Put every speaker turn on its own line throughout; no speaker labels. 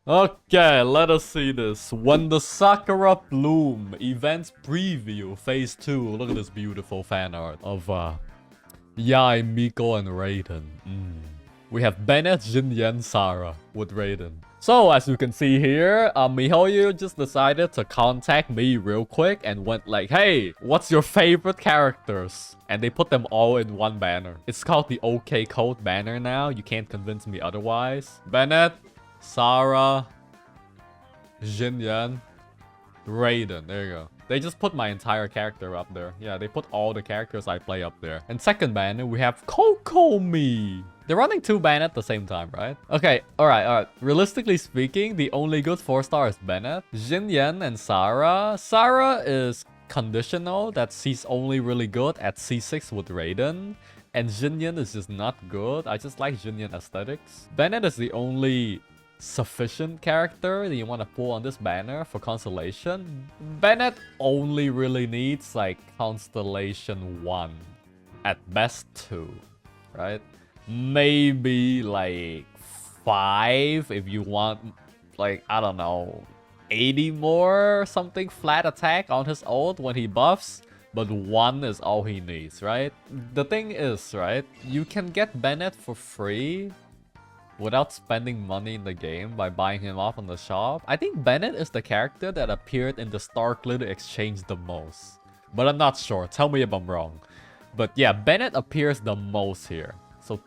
Okay, let us see this. When the Sakura Bloom Events Preview Phase 2. Look at this beautiful fan art of Yai, Miko, and Raiden. We have Bennett, Jinyan, Sarah with Raiden. So, as you can see here, Mihoyo just decided to contact me real quick and went like, hey, what's your favorite characters? And they put them all in one banner. It's called the OK Code banner now. You can't convince me otherwise. Bennett, Sarah, Jinyan, Raiden. There you go. They just put my entire character up there. Yeah, they put all the characters I play up there. And second banner, we have Kokomi. They're running 2 banners at the same time, right? Okay, alright. Realistically speaking, the only good 4-star is Bennett. Jinyan and Sarah. Sarah is conditional, that she's only really good at C6 with Raiden. And Jinyan is just not good. I just like Jinyan aesthetics. Bennett is the only sufficient character that you want to pull on this banner for Constellation. Bennett only really needs like Constellation 1. At best 2, right? Maybe like 5 if you want, like, I don't know, 80 more or something flat attack on his ult when he buffs. But 1 is all he needs, right? The thing is, right, you can get Bennett for free without spending money in the game by buying him off on the shop. I think Bennett is the character that appeared in the Star Glitter exchange the most. But I'm not sure. Tell me if I'm wrong. But yeah, Bennett appears the most here. So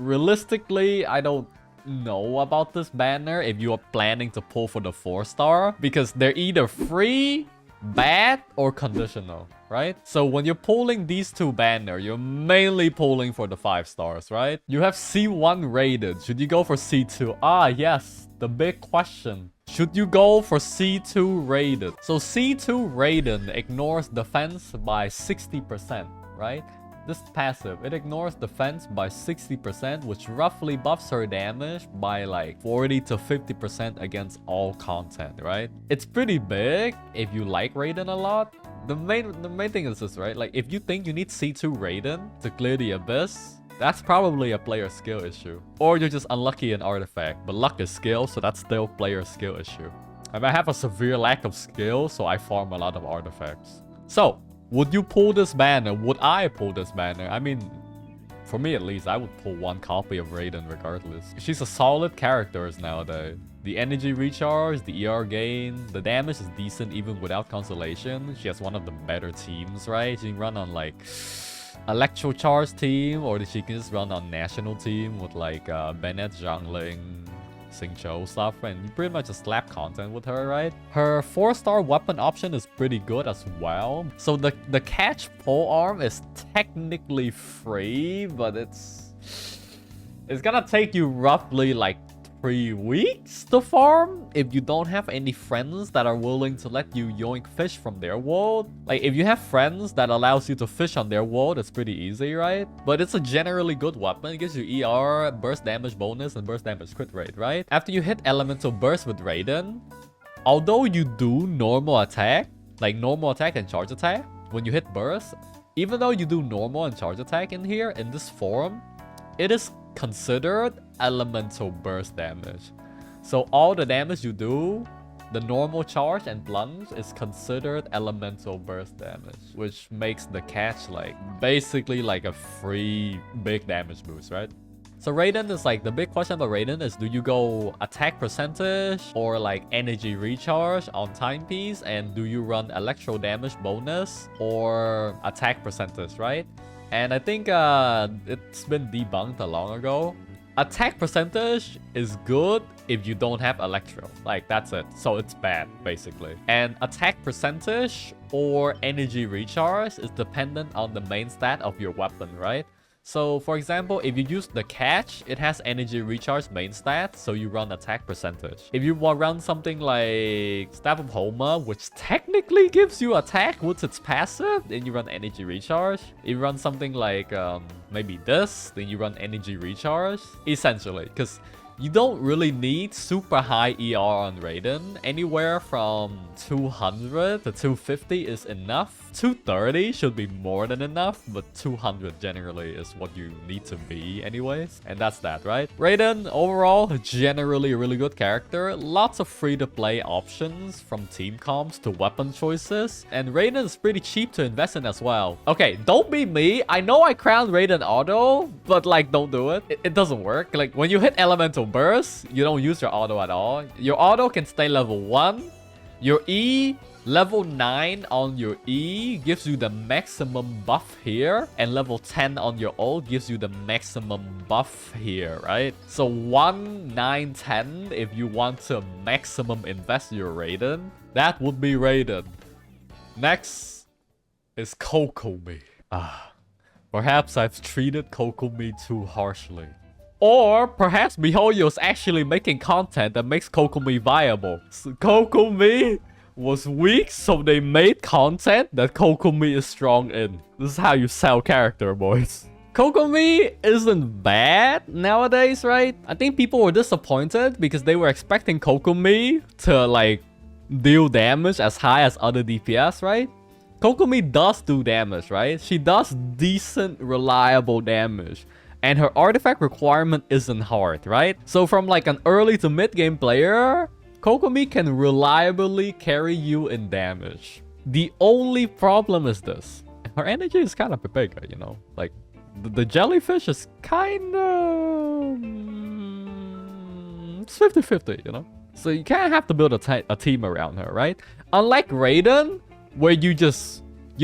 realistically, I don't know about this banner if you are planning to pull for the 4-star. Because they're either free, bad, or conditional, right? So when you're pulling these 2 banners, you're mainly pulling for the 5 stars, right? You have C1 rated. Should you go for C2? Ah, yes. The big question. Should you go for C2 rated? So C2 rated ignores defense by 60%, right? This passive, it ignores defense by 60%, which roughly buffs her damage by like 40 to 50% against all content, right? It's pretty big if you like Raiden a lot. The main thing is this, right? Like, if you think you need C2 Raiden to clear the Abyss, that's probably a player skill issue. Or you're just unlucky in Artifact, but luck is skill, so that's still player skill issue. I might have a severe lack of skill, so I farm a lot of artifacts. So, would you pull this banner? Would I pull this banner? I mean, for me at least, I would pull 1 copy of Raiden regardless. She's a solid character nowadays. The energy recharge, the ER gain, the damage is decent even without Constellation. She has one of the better teams, right? She can run on like Electro Charge team, or she can just run on national team with like Bennett, Zhangling, Xingqiu stuff, and you pretty much just slap content with her, right? Her 4-star weapon option is pretty good as well. So the catch pole arm is technically free, but it's gonna take you roughly like 3 weeks to farm if you don't have any friends that are willing to let you yoink fish from their world. Like, if you have friends that allows you to fish on their world, it's pretty easy, right? But it's a generally good weapon. It gives you ER, burst damage bonus, and burst damage crit rate, right? After you hit elemental burst with Raiden, although you do normal attack, like normal attack and charge attack, when you hit burst, even though you do normal and charge attack in here, in this form, it is considered elemental burst damage. So all the damage you do, the normal charge and plunge, is considered elemental burst damage, which makes the catch like basically like a free big damage boost, right? So Raiden is like, the big question about Raiden is, do you go attack percentage or like energy recharge on timepiece, and do you run electro damage bonus or attack percentage, right? And I think it's been debunked a long ago. Attack percentage is good if you don't have Electro. Like, that's it. So it's bad, basically. And attack percentage or energy recharge is dependent on the main stat of your weapon, right? So, for example, if you use the catch, it has energy recharge main stat, so you run attack percentage. If you want to run something like Staff of Thoma, which technically gives you attack with its passive, then you run energy recharge. If you run something like maybe this, then you run energy recharge. Essentially, because You don't really need super high ER on Raiden. Anywhere from 200 to 250 is enough. 230 should be more than enough, but 200 generally is what you need to be anyways. And that's that, right? Raiden, overall, generally a really good character. Lots of free-to-play options from team comps to weapon choices. And Raiden is pretty cheap to invest in as well. Okay, don't be me. I know I crowned Raiden auto, but like, don't do it. It doesn't work. Like, when you hit elemental burst, you don't use your auto at all. Your auto can stay level 1. Your E, level 9 on your E gives you the maximum buff here. And level 10 on your ult gives you the maximum buff here, right? So 1, 9, 10, if you want to maximum invest your Raiden, that would be Raiden. Next is Kokomi. Perhaps I've treated Kokomi too harshly. Or perhaps MiHoYo's actually making content that makes Kokomi viable. So Kokomi was weak, so they made content that Kokomi is strong in. This is how you sell character, boys. Kokomi isn't bad nowadays, right? I think people were disappointed because they were expecting Kokomi to like deal damage as high as other DPS, right? Kokomi does do damage, right? She does decent, reliable damage. And her artifact requirement isn't hard, right? So from like an early to mid-game player, Kokomi can reliably carry you in damage. The only problem is this. Her energy is kind of big, you know? Like, the jellyfish is kind of... it's 50-50, you know? So you kind of have to build a team around her, right? Unlike Raiden, where you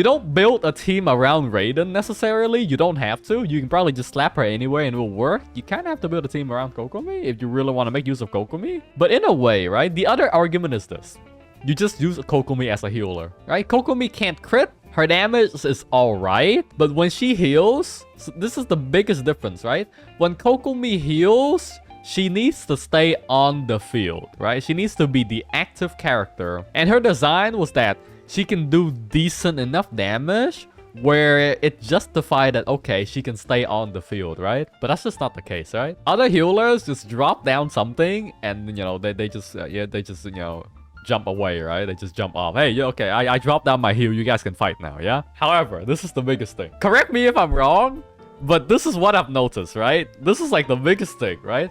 don't build a team around Raiden necessarily. You don't have to. You can probably just slap her anywhere and it will work. You kind of have to build a team around Kokomi if you really want to make use of Kokomi. But in a way, right? The other argument is this. You just use Kokomi as a healer, right? Kokomi can't crit. Her damage is alright. But when she heals, so this is the biggest difference, right? When Kokomi heals, she needs to stay on the field, right? She needs to be the active character. And her design was that she can do decent enough damage where it justified that, okay, she can stay on the field, right? But that's just not the case, right? Other healers just drop down something and, you know, they just, you know, jump away, right? They just jump off. Hey, yeah, okay, I dropped down my heal. You guys can fight now, yeah? However, this is the biggest thing. Correct me if I'm wrong, but this is what I've noticed, right? This is like the biggest thing, right?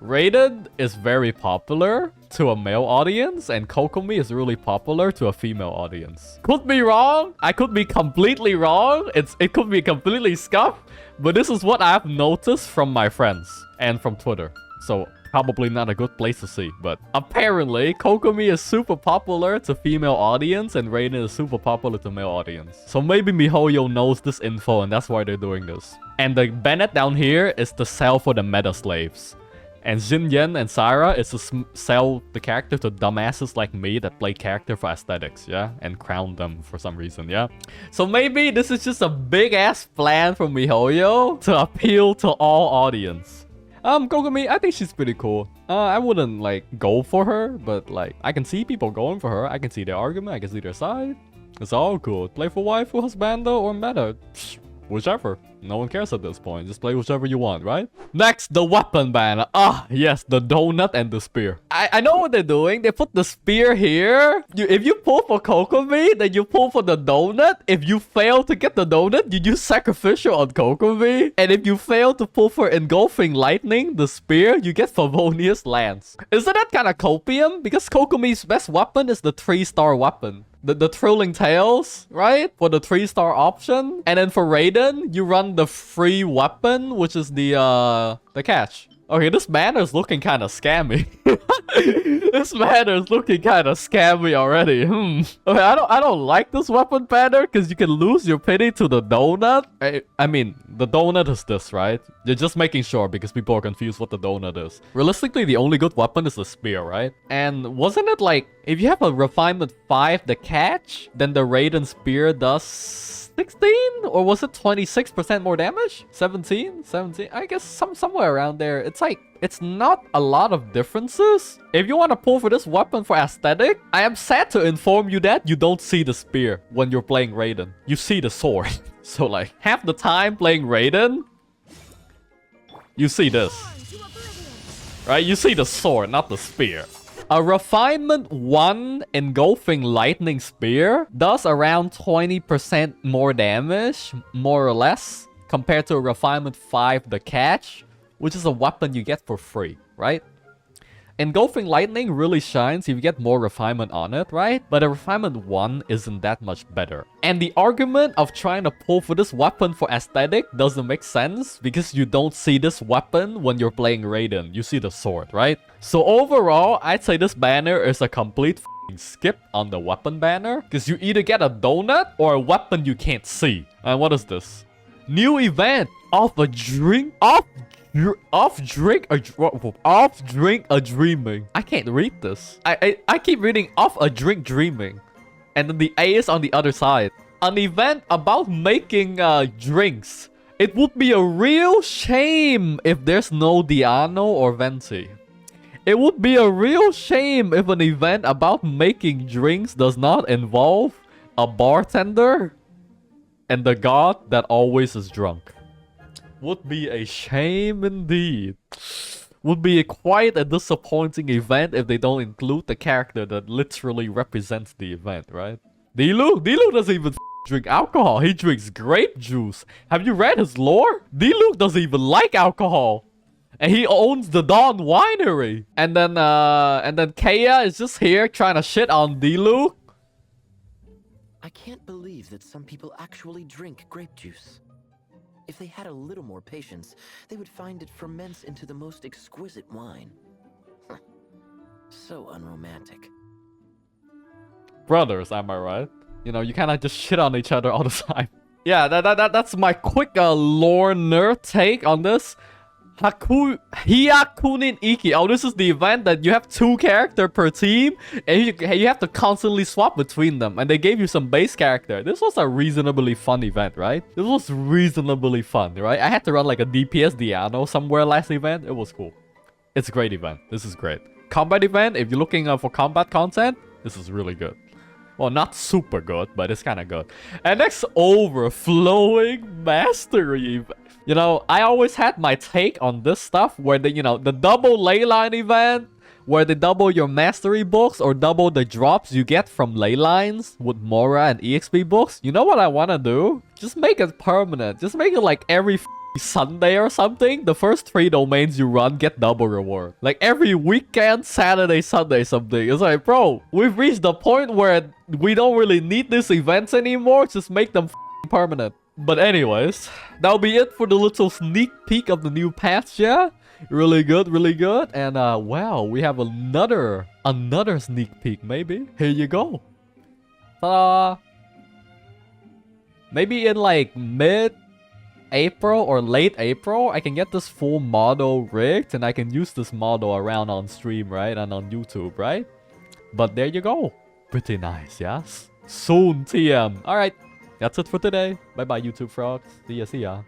Raiden is very popular to a male audience, and Kokomi is really popular to a female audience. Could be wrong. I could be completely wrong. It could be completely scuffed, but this is what I've noticed from my friends and from Twitter. So probably not a good place to see, but apparently Kokomi is super popular to female audience and Raiden is super popular to male audience. So maybe MiHoYo knows this info and that's why they're doing this. And the Bennett down here is to sell for the meta slaves. And Xinyan and Sarah is to sell the character to dumbasses like me that play character for aesthetics, yeah? And crown them for some reason, yeah? So maybe this is just a big-ass plan from MiHoYo to appeal to all audience. Kokomi, I think she's pretty cool. I wouldn't, like, go for her, but, like, I can see people going for her. I can see their argument. I can see their side. It's all cool. Play for waifu, husbando, or meta. Psh, whichever. No one cares at this point. Just play whichever you want, right? Next, the weapon ban. Yes, the donut and the spear. I know what they're doing. They put the spear here. If you pull for Kokomi, then you pull for the donut. If you fail to get the donut, you use sacrificial on Kokomi. And if you fail to pull for engulfing lightning, the spear, you get Favonius lance. Isn't that kind of copium? Because Kokomi's best weapon is the 3-star weapon. The Thrilling Tales, right? For the 3-star option. And then for Raiden, you run the free weapon, which is the catch. Okay, this banner is looking kind of scammy. This banner is looking kind of scammy already. Okay, I don't like this weapon banner because you can lose your pity to the donut. I mean, the donut is this, right? You're just making sure because people are confused what the donut is. Realistically, the only good weapon is the spear, right? And wasn't it like, if you have a refinement 5, the catch, then the Raiden spear does 16? Or was it 26% more damage? 17? I guess somewhere around there. It's like, it's not a lot of differences. If you want to pull for this weapon for aesthetic, I am sad to inform you that you don't see the spear when you're playing Raiden. You see the sword. So like, half the time playing Raiden, you see this. right? You see the sword, not the spear. A Refinement 1 Engulfing Lightning Spear does around 20% more damage, more or less, compared to a Refinement 5 The Catch, which is a weapon you get for free, right? Engulfing Lightning really shines if you get more refinement on it, right? But a Refinement 1 isn't that much better. And the argument of trying to pull for this weapon for aesthetic doesn't make sense because you don't see this weapon when you're playing Raiden. You see the sword, right? So overall, I'd say this banner is a complete skip on the weapon banner because you either get a donut or a weapon you can't see. And what is this? New event of a drink off drink a dreaming. I can't read this. I keep reading off a drink dreaming, and then the A is on the other side. An event about making drinks. It would be a real shame if there's no Diona or Venti. It would be a real shame if an event about making drinks does not involve a bartender and the god that always is drunk. Would be a shame indeed. Would be quite a disappointing event if they don't include the character that literally represents the event, right? Diluc doesn't even drink alcohol. He drinks grape juice. Have you read his lore? Diluc doesn't even like alcohol. And he owns the Dawn Winery. And then Kaya is just here trying to shit on Diluc.
I can't believe that some people actually drink grape juice. If they had a little more patience, they would find it ferments into the most exquisite wine. So unromantic.
Brothers, am I right? You know, you kind of just shit on each other all the time. Yeah, that's my quick lore nerd take on this. Hyakunin Iki. Oh, this is the event that you have 2 characters per team, and you have to constantly swap between them. And they gave you some base character. This was a reasonably fun event, right? This was reasonably fun, right? I had to run like a DPS Diano somewhere last event. It was cool. It's a great event. This is great. Combat event, if you're looking for combat content, this is really good. Well, not super good, but it's kind of good. And next, Overflowing Mastery. You know, I always had my take on this stuff where the double leyline event, where they double your mastery books or double the drops you get from leylines with Mora and EXP books. You know what I want to do? Just make it permanent. Just make it like every Sunday or something. The first 3 domains you run get double reward. Like every weekend, Saturday, Sunday, something. It's like, bro, we've reached the point where we don't really need these events anymore. Just make them permanent. But anyways, that'll be it for the little sneak peek of the new patch, yeah? Really good, really good. And wow, we have another sneak peek, maybe. Here you go. Ta-da! Maybe in like mid-April or late April, I can get this full model rigged and I can use this model around on stream, right? And on YouTube, right? But there you go. Pretty nice, yes? Soon, TM. Alright. That's it for today. Bye bye, YouTube frogs. See ya, see ya.